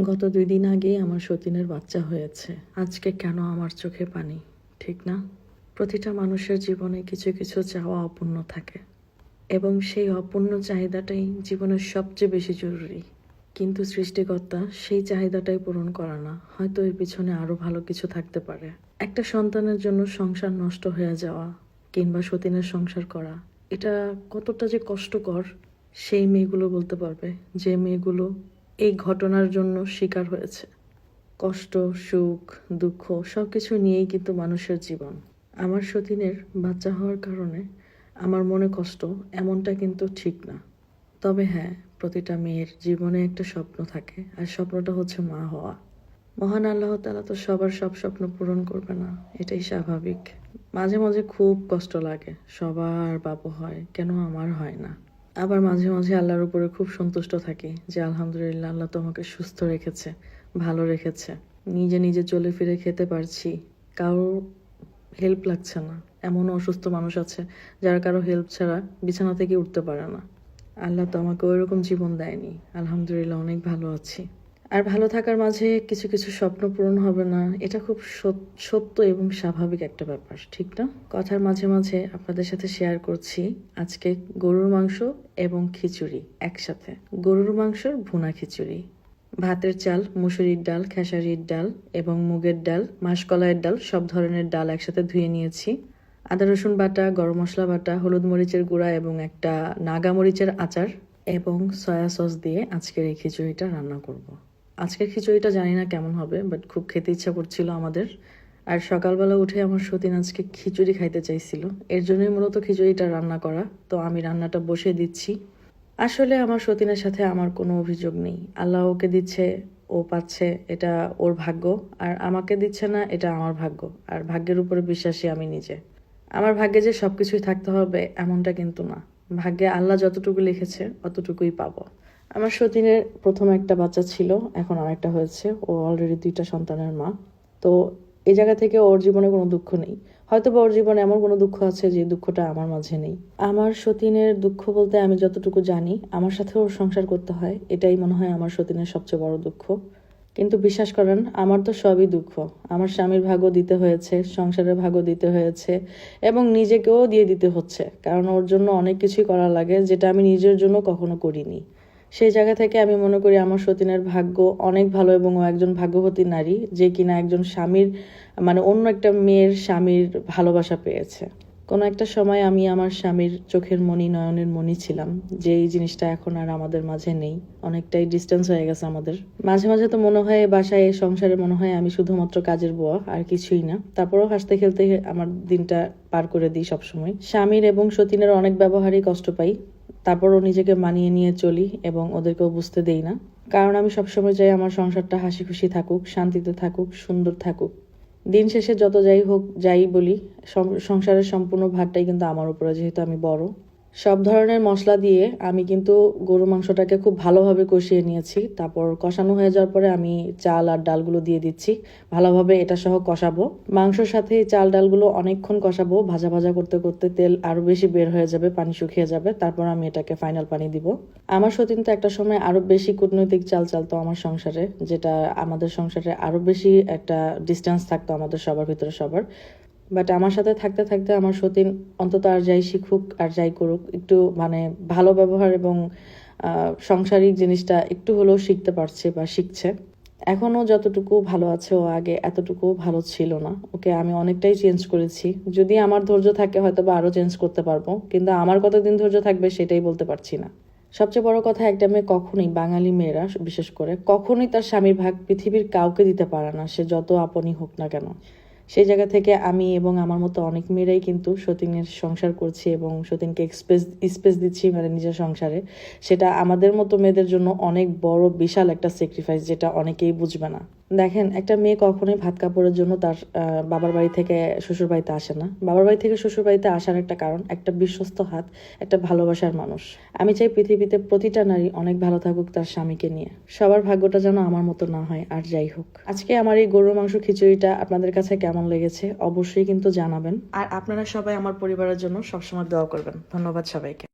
গত 2 দিন আগেই আমার সতীনের বাচ্চা হয়েছে। আজকে কেন আমার চোখে পানি, ঠিক না? প্রতিটা মানুষের জীবনে কিছু কিছু চাওয়া অপূর্ণ থাকে এবং সেই অপূর্ণ চাহিদাটাই জীবনের সবচেয়ে বেশি জরুরি। কিন্তু সৃষ্টিকর্তা সেই চাহিদাটাই পূরণ করে না। হয়তো এর পিছনে আরো ভালো কিছু থাকতে পারে। একটা সন্তানের জন্য সংসার নষ্ট হয়ে যাওয়া কিংবা সতীনের সংসার করা, এটা কতটা যে কষ্টকর সেই মেয়েগুলো বলতে পারবে, যে মেয়েগুলো এই ঘটনার জন্য শিকার হয়েছে। কষ্ট, সুখ, দুঃখ সবকিছু নিয়েই কিন্তু মানুষের জীবন। আমার সতীনের বাচ্চা হওয়ার কারণে আমার মনে কষ্ট, এমনটা কিন্তু ঠিক না। তবে হ্যাঁ, প্রতিটা মেয়ের জীবনে একটা স্বপ্ন থাকে, আর স্বপ্নটা হচ্ছে মা হওয়া। মহান আল্লাহ তাআলা তো সবার সব স্বপ্ন পূরণ করবে না, এটাই স্বাভাবিক। মাঝে মাঝে খুব কষ্ট লাগে, সবার বাবু হয়, কেন আমার হয় না। আবার মাঝে মাঝে আল্লাহর উপরে খুব সন্তুষ্ট থাকি যে আলহামদুলিল্লাহ, আল্লাহ তোমাকে সুস্থ রেখেছে, ভালো রেখেছে, নিজে নিজে চলে ফিরে খেতে পারছি, কারো হেল্প লাগছে না। এমনও অসুস্থ মানুষ আছে যারা কারো হেল্প ছাড়া বিছানা থেকে উঠতে পারে না। আল্লাহ তো আমাকে ওইরকম জীবন দেয়নি, আলহামদুলিল্লাহ অনেক ভালো আছি। আর ভালো থাকার মাঝে কিছু কিছু স্বপ্ন পূরণ হবে না, এটা খুব সত্য এবং স্বাভাবিক একটা ব্যাপার, ঠিক না? কথার মাঝে মাঝে আপনাদের সাথে শেয়ার করছি আজকে গরুর মাংস এবং খিচুড়ি একসাথে। গরুর মাংসর ভুনা খিচুড়ি। ভাতের চাল, মুসুরির ডাল, খেসারির ডাল এবং মুগের ডাল, মাসকলাইয়ের ডাল, সব ধরনের ডাল একসাথে ধুয়ে নিয়েছি। আদা রসুন বাটা, গরম মশলা বাটা, হলুদ মরিচের গুঁড়া এবং একটা নাগা মরিচের আচার এবং সয়া সস দিয়ে আজকের এই খিচুড়িটা রান্না করব। আজকের খিচুড়িটা জানি না কেমন হবে, বাট খুব খেতে ইচ্ছা করছিল আমাদের। আর সকালবেলা উঠে আমার সতীন আজকে খিচুড়ি খাইতে চাইছিল, এর জন্যই মূলত খিচুড়িটা রান্না করা। তো আমি রান্নাটা বসিয়ে দিচ্ছি। আসলে আমার সতীনের সাথে আমার কোনো অভিযোগ নেই। আল্লাহ ওকে দিচ্ছে, ও পাচ্ছে, এটা ওর ভাগ্য। আর আমাকে দিচ্ছে না, এটা আমার ভাগ্য। আর ভাগ্যের উপরে বিশ্বাসী আমি নিজে। আমার ভাগ্যে যে সবকিছুই থাকতে হবে এমনটা কিন্তু না। ভাগ্যে আল্লাহ যতটুকু লিখেছে অতটুকুই পাবো। আমার সতীনের প্রথম একটা বাচ্চা ছিল, এখন আরেকটা হয়েছে। ও অলরেডি 2টা সন্তানের মা। তো এই জায়গা থেকে ওর জীবনে কোনো দুঃখ নেই। হয়তো বা ওর জীবনে এমন কোনো দুঃখ আছে যে দুঃখটা আমার মাঝে নেই। আমার সতীনের দুঃখ বলতে আমি যতটুকু জানি, আমার সাথে ওর সংসার করতে হয়, এটাই মনে হয় আমার সতীনের সবচেয়ে বড় দুঃখ। কিন্তু বিশ্বাস করেন, আমার তো সবই দুঃখ। আমার স্বামীর ভাগও দিতে হয়েছে, সংসারের ভাগও দিতে হয়েছে এবং নিজেকেও দিয়ে দিতে হচ্ছে, কারণ ওর জন্য অনেক কিছুই করা লাগে যেটা আমি নিজের জন্য কখনো করিনি। সেই জায়গা থেকে আমি মনে করি আমার সতীনের ভাগ্য অনেক ভালো এবং ও একজন ভাগ্যবতী নারী, যে কিনা একজন স্বামীর, মানে অন্য একটা মেয়ের স্বামীর ভালোবাসা পেয়েছে। কোনো একটা সময় আমি আমার স্বামীর চোখের মণি, নয়নের মণি ছিলাম, যে এই জিনিসটা এখন আর আমাদের মাঝে নেই। অনেকটাই ডিস্টেন্স হয়ে গেছে আমাদের মাঝে মাঝে। তো মনে হয় বাসায়, সংসারে মনে হয় আমি শুধুমাত্র কাজের বুয়া, আর কিছুই না। তারপরেও হাসতে খেলতে আমার দিনটা পার করে দিই সবসময়। স্বামীর এবং সতীনের অনেক ব্যবহারই কষ্ট পাই, তারপরও নিজেকে মানিয়ে নিয়ে চলি এবং ওদেরকেও বুঝতে দেই না। কারণ আমি সবসময় চাই আমার সংসারটা হাসি খুশি থাকুক, শান্তিতে থাকুক, সুন্দর থাকুক। দিন শেষে যত যাই হোক, যাই বলি, সংসারের সম্পূর্ণ ভারটাই কিন্তু আমার উপরে, যেহেতু আমি বড়। সব ধরনের মশলা দিয়ে আমি কিন্তু গরু মাংসটাকে খুব ভালোভাবে কষিয়ে নিয়েছি। তারপর কষানো হয়ে যাওয়ার পরে আমি চাল আর ডালগুলো দিয়ে দিচ্ছি, ভালোভাবে এটা সহ কষাবো। মাংসর সাথে চাল ডালগুলো অনেকক্ষণ কষাবো, ভাজা ভাজা করতে করতে তেল আরো বেশি বের হয়ে যাবে, পানি শুকিয়ে যাবে, তারপর আমি এটাকে ফাইনাল পানি দিব। আমার সতীন তো একটা সময় আরো বেশি কূটনৈতিক চাল চালতো আমার সংসারে, যেটা আমাদের সংসারে আরো বেশি একটা ডিস্টেন্স থাকতো আমাদের সবার ভিতরে, সবার। বাট আমার সাথে থাকতে থাকতে আমার সতীন অন্তত আর যাই শিখুক আর যাই করুক, একটু মানে ভালো ব্যবহার এবং সাংসারিক জিনিসটা একটু হলেও শিখতে পারছে বা শিখছে। এখনও যতটুকু ভালো আছে, ও আগে এতটুকু ভালো ছিল না। ওকে আমি অনেকটাই চেঞ্জ করেছি। যদি আমার ধৈর্য থাকে হয়তো বা আরও চেঞ্জ করতে পারবো, কিন্তু আমার কতদিন ধৈর্য থাকবে সেটাই বলতে পারছি না। সবচেয়ে বড় কথা, একটা মেয়ে কখনোই, বাঙালি মেয়েরা বিশেষ করে, কখনোই তার স্বামীর ভাগ পৃথিবীর কাউকে দিতে পারে না, সে যত আপনই হোক না কেন। সেই জায়গা থেকে আমি এবং আমার মতো অনেক মেয়েরাই কিন্তু সতীনের সংসার করছি এবং সতীনকে স্পেস দিচ্ছি, মানে নিজের সংসারে। সেটা আমাদের মতো মেয়েদের জন্য অনেক বড় বিশাল একটা স্যাক্রিফাইস, যেটা অনেকেই বুঝবে না। দেখেন, একটা মেয়ে কখনোই ভাত কাপড়ের জন্য তার বাবার বাড়ি থেকে শ্বশুর বাড়িতে আসে না। বাবার বাড়ি থেকে শ্বশুর বাড়িতে আসার একটা কারণ, একটা বিশ্বস্ত হাত, একটা ভালোবাসার মানুষ। আমি চাই পৃথিবীতে প্রতিটা নারী অনেক ভালো থাকুক তার স্বামীকে নিয়ে। সবার ভাগ্যটা যেন আমার মতো না হয়। আর যাই হোক, আজকে আমার এই গরুর মাংস খিচুড়িটা আপনাদের কাছে কেমন লেগেছে অবশ্যই কিন্তু জানাবেন। আর আপনারা সবাই আমার পরিবারের জন্য সবসময় দোয়া করবেন। ধন্যবাদ সবাইকে।